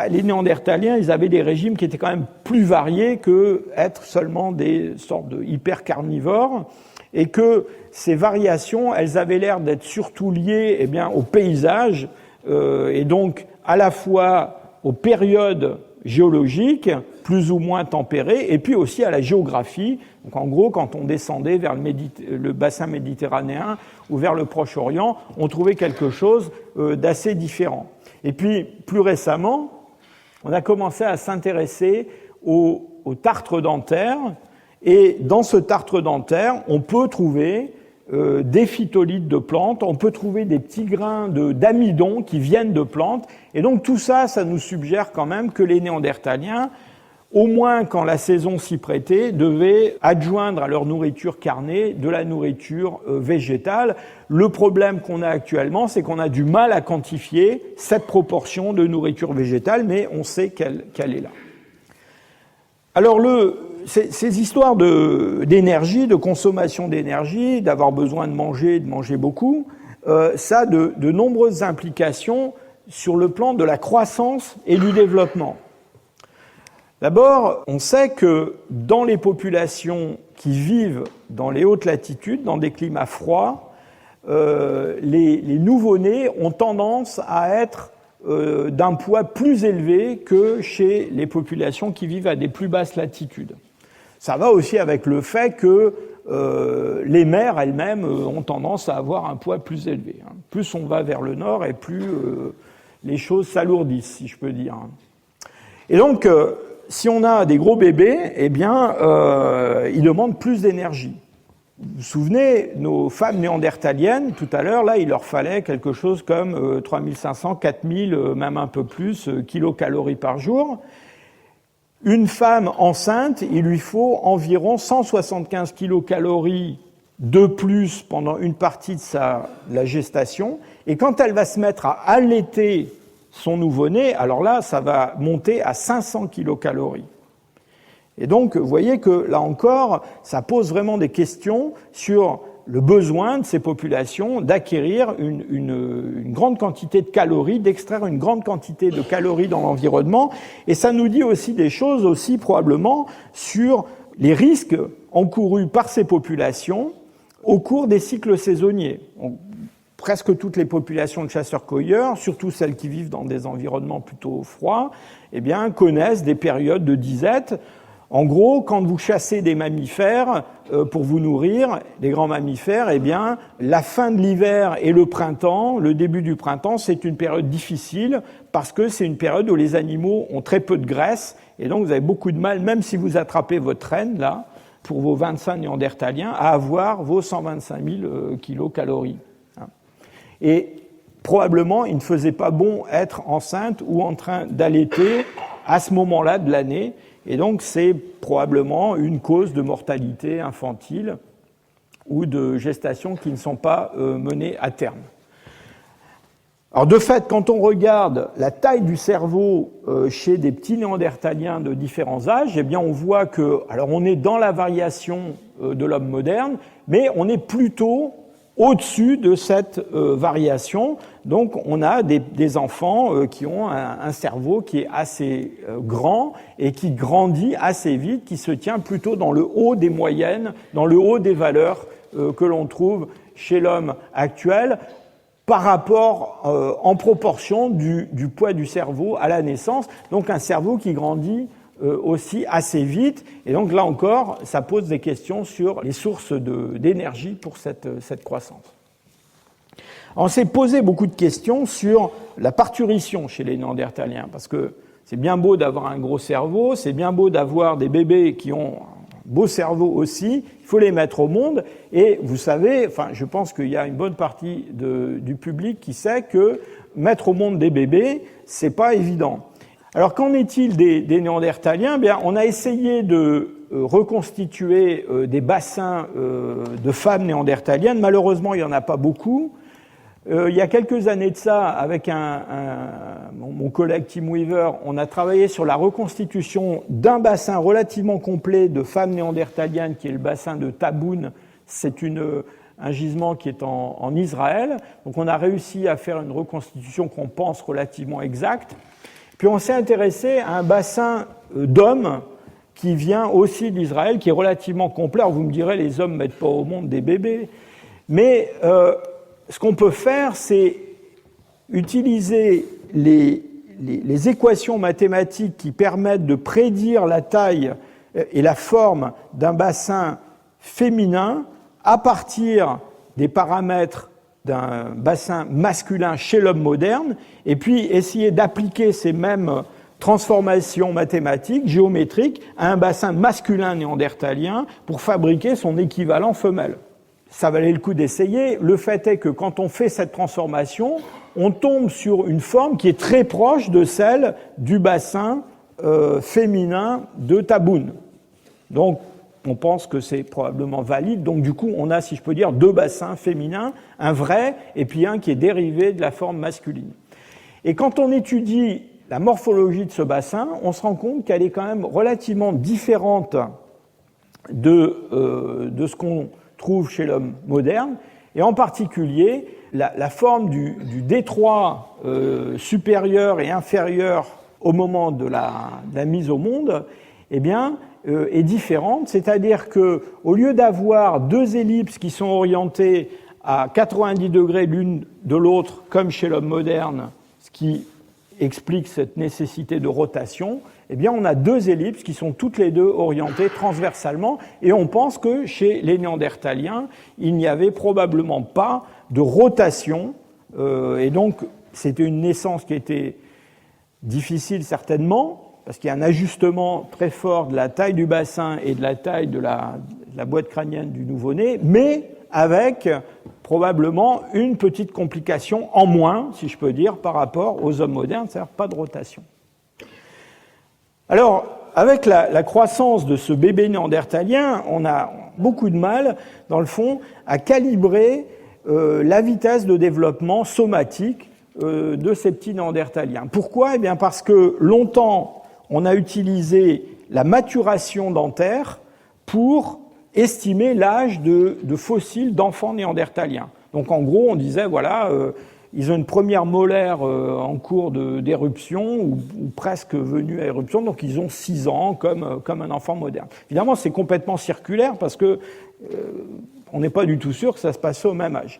les Néandertaliens, ils avaient des régimes qui étaient quand même plus variés que être seulement des sortes de hypercarnivores, et que ces variations, elles avaient l'air d'être surtout liées au paysage, et donc à la fois aux périodes géologiques, plus ou moins tempérées, et puis aussi à la géographie. Donc en gros, quand on descendait vers le bassin méditerranéen ou vers le Proche-Orient, on trouvait quelque chose d'assez différent. Et puis, plus récemment, on a commencé à s'intéresser au tartre dentaire, et dans ce tartre dentaire, on peut trouver des phytolithes de plantes, on peut trouver des petits grains d'amidon qui viennent de plantes, et donc tout ça, ça nous suggère quand même que les Néandertaliens, au moins quand la saison s'y prêtait, devaient adjoindre à leur nourriture carnée de la nourriture végétale. Le problème qu'on a actuellement, c'est qu'on a du mal à quantifier cette proportion de nourriture végétale, mais on sait qu'elle est là. Alors ces histoires d'énergie, de consommation d'énergie, d'avoir besoin de manger beaucoup, ça a de nombreuses implications sur le plan de la croissance et du développement. D'abord, on sait que dans les populations qui vivent dans les hautes latitudes, dans des climats froids, les nouveau-nés ont tendance à être d'un poids plus élevé que chez les populations qui vivent à des plus basses latitudes. Ça va aussi avec le fait que les mères elles-mêmes ont tendance à avoir un poids plus élevé. Plus on va vers le nord et plus les choses s'alourdissent, si je peux dire. Et donc, si on a des gros bébés, ils demandent plus d'énergie. Vous vous souvenez, nos femmes néandertaliennes, tout à l'heure, là, il leur fallait quelque chose comme 3500, 4000, même un peu plus, kilocalories par jour. Une femme enceinte, il lui faut environ 175 kilocalories de plus pendant une partie de la gestation. Et quand elle va se mettre à allaiter son nouveau-né, alors là, ça va monter à 500 kilocalories. Et donc, vous voyez que, là encore, ça pose vraiment des questions sur le besoin de ces populations d'acquérir une grande quantité de calories, d'extraire une grande quantité de calories dans l'environnement. Et ça nous dit aussi des choses aussi probablement sur les risques encourus par ces populations au cours des cycles saisonniers. Presque toutes les populations de chasseurs-cueilleurs, surtout celles qui vivent dans des environnements plutôt froids, connaissent des périodes de disette. En gros, quand vous chassez des mammifères pour vous nourrir, des grands mammifères, la fin de l'hiver et le printemps, le début du printemps, c'est une période difficile parce que c'est une période où les animaux ont très peu de graisse et donc vous avez beaucoup de mal, même si vous attrapez votre reine, là, pour vos 25 néandertaliens, à avoir vos 125 000 kilocalories. Et probablement, il ne faisait pas bon être enceinte ou en train d'allaiter à ce moment-là de l'année. Et donc, c'est probablement une cause de mortalité infantile ou de gestation qui ne sont pas menées à terme. Alors, de fait, quand on regarde la taille du cerveau chez des petits néandertaliens de différents âges, on voit que, alors on est dans la variation de l'homme moderne, mais on est plutôt au-dessus de cette variation. Donc on a des enfants qui ont un cerveau qui est assez grand et qui grandit assez vite, qui se tient plutôt dans le haut des moyennes, dans le haut des valeurs que l'on trouve chez l'homme actuel, par rapport en proportion du poids du cerveau à la naissance. Donc un cerveau qui grandit aussi assez vite. Et donc là encore, ça pose des questions sur les sources d'énergie pour cette croissance. On s'est posé beaucoup de questions sur la parturition chez les Néandertaliens, parce que c'est bien beau d'avoir un gros cerveau, c'est bien beau d'avoir des bébés qui ont un beau cerveau aussi, il faut les mettre au monde, et vous savez, enfin, je pense qu'il y a une bonne partie du public qui sait que mettre au monde des bébés, c'est pas évident. Alors, qu'en est-il des Néandertaliens ? Bien, on a essayé de reconstituer des bassins de femmes néandertaliennes. Malheureusement, il n'y en a pas beaucoup. Il y a quelques années de ça, avec mon collègue Tim Weaver, on a travaillé sur la reconstitution d'un bassin relativement complet de femmes néandertaliennes, qui est le bassin de Taboun. C'est un gisement qui est en Israël. Donc on a réussi à faire une reconstitution qu'on pense relativement exacte. Puis on s'est intéressé à un bassin d'hommes qui vient aussi d'Israël, qui est relativement complet. Alors vous me direz, les hommes ne mettent pas au monde des bébés. Mais ce qu'on peut faire, c'est utiliser les équations mathématiques qui permettent de prédire la taille et la forme d'un bassin féminin à partir des paramètres d'un bassin masculin chez l'homme moderne, et puis essayer d'appliquer ces mêmes transformations mathématiques, géométriques, à un bassin masculin néandertalien pour fabriquer son équivalent femelle. Ça valait le coup d'essayer. Le fait est que quand on fait cette transformation, on tombe sur une forme qui est très proche de celle du bassin féminin de Taboun. Donc, on pense que c'est probablement valide. Donc, du coup, on a, si je peux dire, deux bassins féminins, un vrai et puis un qui est dérivé de la forme masculine. Et quand on étudie la morphologie de ce bassin, on se rend compte qu'elle est quand même relativement différente de ce qu'on trouve chez l'homme moderne, et en particulier la forme du détroit supérieur et inférieur au moment de la mise au monde, eh bien, est différente, c'est-à-dire que au lieu d'avoir deux ellipses qui sont orientées à 90 degrés l'une de l'autre, comme chez l'homme moderne, ce qui explique cette nécessité de rotation, eh bien, on a deux ellipses qui sont toutes les deux orientées transversalement, et on pense que chez les Néandertaliens, il n'y avait probablement pas de rotation, et donc c'était une naissance qui était difficile certainement, parce qu'il y a un ajustement très fort de la taille du bassin et de la taille de la boîte crânienne du nouveau-né, mais avec probablement une petite complication en moins, si je peux dire, par rapport aux hommes modernes, c'est-à-dire pas de rotation. Alors, avec la croissance de ce bébé néandertalien, on a beaucoup de mal, dans le fond, à calibrer la vitesse de développement somatique de ces petits néandertaliens. Pourquoi ? Eh bien, parce que longtemps, on a utilisé la maturation dentaire pour estimer l'âge de fossiles d'enfants néandertaliens. Donc en gros, on disait, voilà, ils ont une première molaire en cours d'éruption ou presque venue à éruption, donc ils ont 6 ans comme un enfant moderne. Évidemment, c'est complètement circulaire parce que on n'est pas du tout sûr que ça se passe au même âge.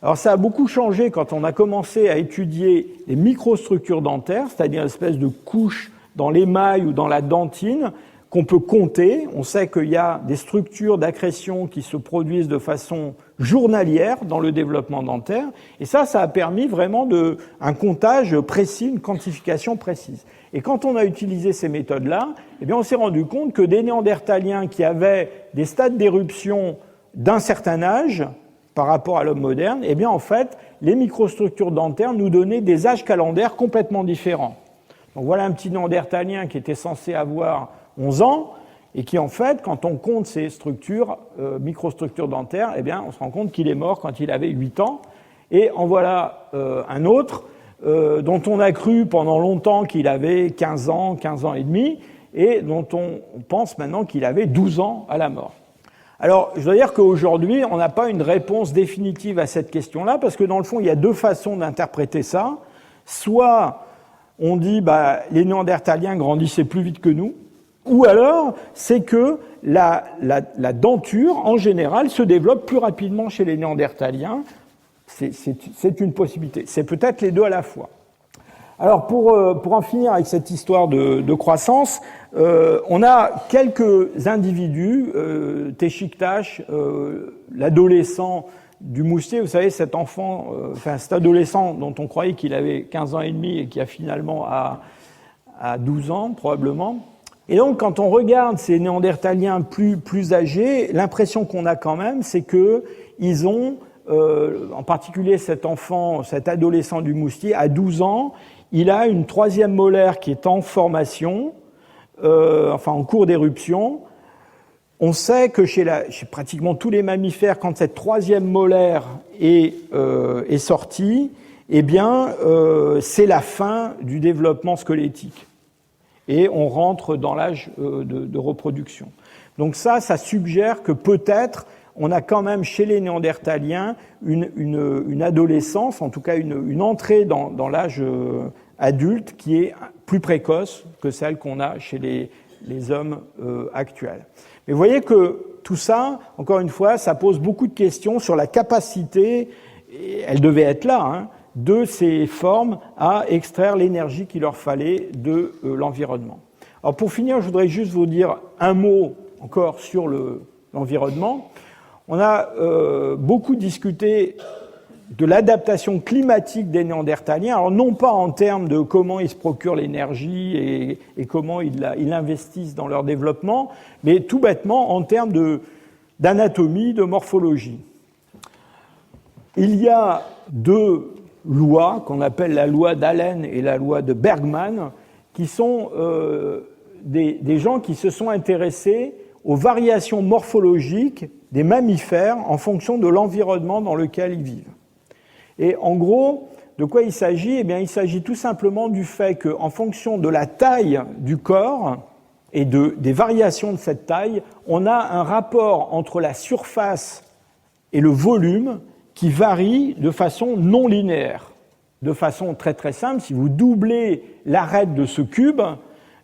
Alors ça a beaucoup changé quand on a commencé à étudier les microstructures dentaires, c'est-à-dire une espèce de couche dans l'émail ou dans la dentine, qu'on peut compter. On sait qu'il y a des structures d'accrétion qui se produisent de façon journalière dans le développement dentaire. Et ça a permis vraiment un comptage précis, une quantification précise. Et quand on a utilisé ces méthodes-là, eh bien, on s'est rendu compte que des Néandertaliens qui avaient des stades d'éruption d'un certain âge par rapport à l'homme moderne, eh bien, en fait, les microstructures dentaires nous donnaient des âges calendaires complètement différents. Donc voilà un petit Néandertalien qui était censé avoir 11 ans et qui, en fait, quand on compte ces structures, microstructures dentaires, eh bien, on se rend compte qu'il est mort quand il avait 8 ans. Et en voilà un autre dont on a cru pendant longtemps qu'il avait 15 ans et demi, et dont on pense maintenant qu'il avait 12 ans à la mort. Alors, je dois dire qu'aujourd'hui, on n'a pas une réponse définitive à cette question-là, parce que dans le fond, il y a deux façons d'interpréter ça. Soit on dit les Néandertaliens grandissaient plus vite que nous, ou alors c'est que la denture, en général, se développe plus rapidement chez les Néandertaliens. C'est une possibilité. C'est peut-être les deux à la fois. Alors, pour en finir avec cette histoire de croissance, on a quelques individus, Téchiktash, l'adolescent du moustier, vous savez, cet enfant, cet adolescent dont on croyait qu'il avait 15 ans et demi et qui a finalement à 12 ans, probablement. Et donc, quand on regarde ces Néandertaliens plus âgés, l'impression qu'on a quand même, c'est qu'ils ont, en particulier cet enfant, cet adolescent du moustier, à 12 ans, il a une troisième molaire qui est en formation, en cours d'éruption. On sait que chez pratiquement tous les mammifères, quand cette troisième molaire est sortie, eh bien, c'est la fin du développement squelettique. Et on rentre dans l'âge de reproduction. Donc ça suggère que peut-être on a quand même chez les Néandertaliens une adolescence, en tout cas une entrée dans l'âge adulte qui est plus précoce que celle qu'on a chez les hommes actuels. Mais vous voyez que tout ça, encore une fois, ça pose beaucoup de questions sur la capacité, et elle devait être là, de ces formes à extraire l'énergie qu'il leur fallait de l'environnement. Alors pour finir, je voudrais juste vous dire un mot encore sur l'environnement. On a beaucoup discuté de l'adaptation climatique des Néandertaliens, alors non pas en termes de comment ils se procurent l'énergie et comment ils investissent dans leur développement, mais tout bêtement en termes d'anatomie, de morphologie. Il y a deux lois qu'on appelle la loi d'Allen et la loi de Bergman, qui sont des gens qui se sont intéressés aux variations morphologiques des mammifères en fonction de l'environnement dans lequel ils vivent. Et en gros, de quoi il s'agit ? Eh bien, il s'agit tout simplement du fait qu'en fonction de la taille du corps et des variations de cette taille, on a un rapport entre la surface et le volume qui varie de façon non linéaire. De façon très très simple, si vous doublez l'arête de ce cube,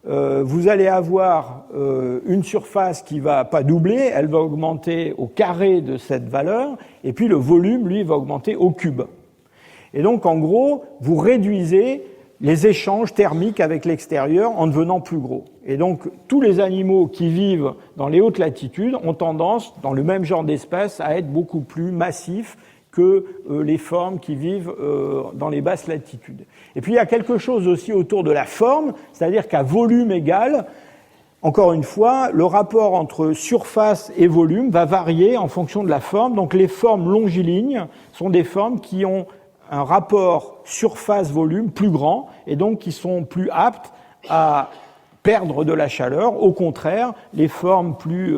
vous allez avoir une surface qui va pas doubler, elle va augmenter au carré de cette valeur, et puis le volume, lui, va augmenter au cube. Et donc, en gros, vous réduisez les échanges thermiques avec l'extérieur en devenant plus gros. Et donc, tous les animaux qui vivent dans les hautes latitudes ont tendance, dans le même genre d'espèce, à être beaucoup plus massifs que les formes qui vivent dans les basses latitudes. Et puis, il y a quelque chose aussi autour de la forme, c'est-à-dire qu'à volume égal, encore une fois, le rapport entre surface et volume va varier en fonction de la forme. Donc, les formes longilignes sont des formes qui ont un rapport surface-volume plus grand et donc qui sont plus aptes à perdre de la chaleur. Au contraire, les formes plus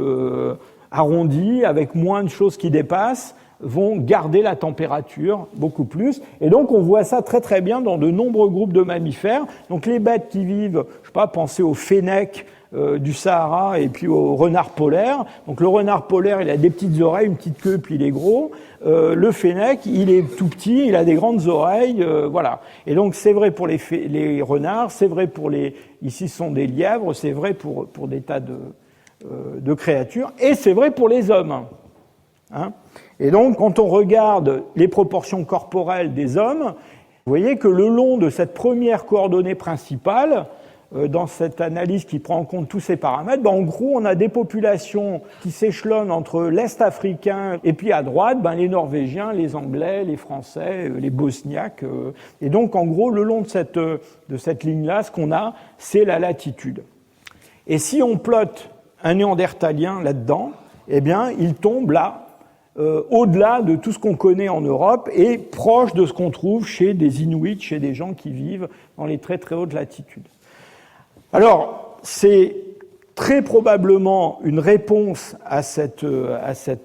arrondies, avec moins de choses qui dépassent, vont garder la température beaucoup plus. Et donc, on voit ça très très bien dans de nombreux groupes de mammifères. Donc, les bêtes qui vivent, je sais pas, pensez aux fennecs du Sahara et puis au renard polaire. Donc le renard polaire, il a des petites oreilles, une petite queue, puis il est gros. Le fennec, il est tout petit, il a des grandes oreilles, voilà. Et donc c'est vrai pour les renards, c'est vrai pour ici ce sont des lièvres, c'est vrai pour des tas de créatures, et c'est vrai pour les hommes. Et donc quand on regarde les proportions corporelles des hommes, vous voyez que le long de cette première coordonnée principale, dans cette analyse qui prend en compte tous ces paramètres, en gros, on a des populations qui s'échelonnent entre l'Est africain et puis à droite, les Norvégiens, les Anglais, les Français, les Bosniaques. Et donc, en gros, le long de cette ligne-là, ce qu'on a, c'est la latitude. Et si on plotte un Néandertalien là-dedans, eh bien, il tombe là, au-delà de tout ce qu'on connaît en Europe et proche de ce qu'on trouve chez des Inuits, chez des gens qui vivent dans les très très hautes latitudes. Alors, c'est très probablement une réponse à cet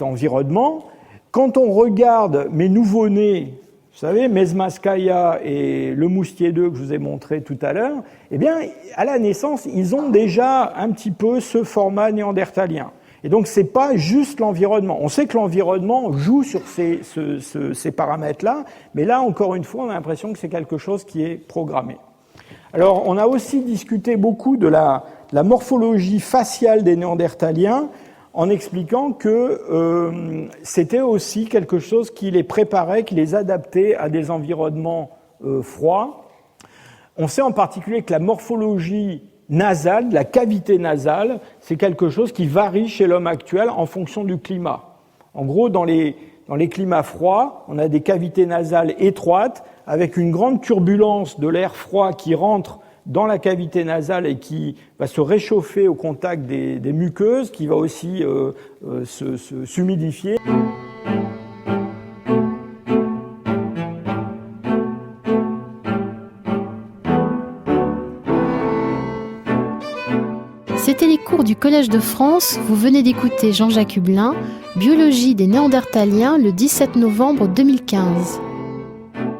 environnement. Quand on regarde mes nouveau-nés, vous savez, Mezmaiskaya et le moustier 2 que je vous ai montré tout à l'heure, eh bien, à la naissance, ils ont déjà un petit peu ce format néandertalien. Et donc, c'est pas juste l'environnement. On sait que l'environnement joue sur ces paramètres-là, mais là, encore une fois, on a l'impression que c'est quelque chose qui est programmé. Alors, on a aussi discuté beaucoup de la morphologie faciale des Néandertaliens, en expliquant que c'était aussi quelque chose qui les préparait, qui les adaptait à des environnements froids. On sait en particulier que la morphologie nasale, la cavité nasale, c'est quelque chose qui varie chez l'homme actuel en fonction du climat. En gros, dans les climats froids, on a des cavités nasales étroites avec une grande turbulence de l'air froid qui rentre dans la cavité nasale et qui va se réchauffer au contact des muqueuses, qui va aussi s'humidifier. C'était les cours du Collège de France. Vous venez d'écouter Jean-Jacques Hublin, Biologie des Néandertaliens, le 17 novembre 2015.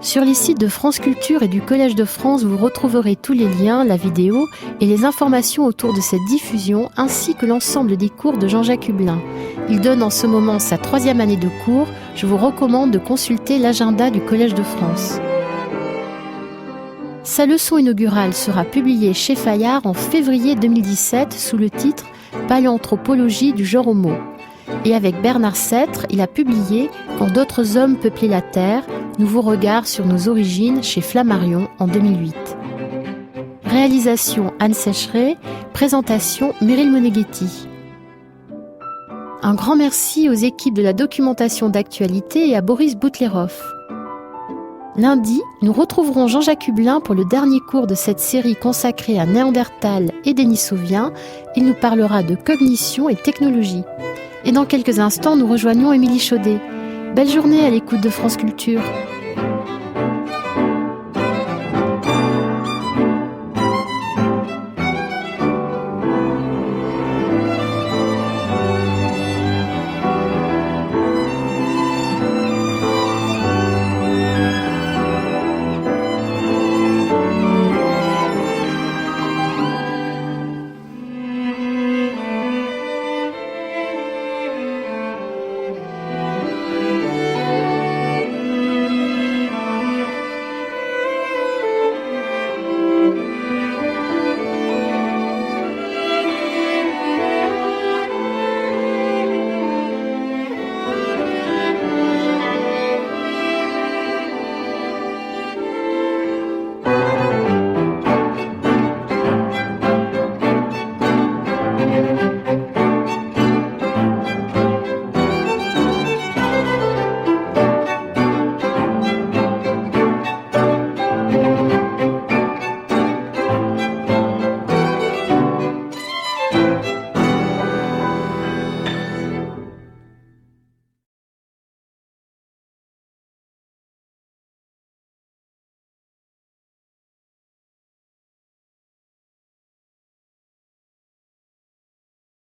Sur les sites de France Culture et du Collège de France, vous retrouverez tous les liens, la vidéo et les informations autour de cette diffusion, ainsi que l'ensemble des cours de Jean-Jacques Hublin. Il donne en ce moment sa 3e année de cours. Je vous recommande de consulter l'agenda du Collège de France. Sa leçon inaugurale sera publiée chez Fayard en février 2017 sous le titre « Paléanthropologie du genre Homo ». Et avec Bernard Sêtre, il a publié « Quand d'autres hommes peuplaient la Terre, nouveau regard sur nos origines » chez Flammarion en 2008. Réalisation Anne Sécheret, présentation Meryl Moneghetti. Un grand merci aux équipes de la documentation d'actualité et à Boris Boutlerov. Lundi, nous retrouverons Jean-Jacques Hublin pour le dernier cours de cette série consacrée à Néandertal et Denisoviens. Il nous parlera de cognition et technologie. Et dans quelques instants, nous rejoignons Émilie Chaudet. Belle journée à l'écoute de France Culture.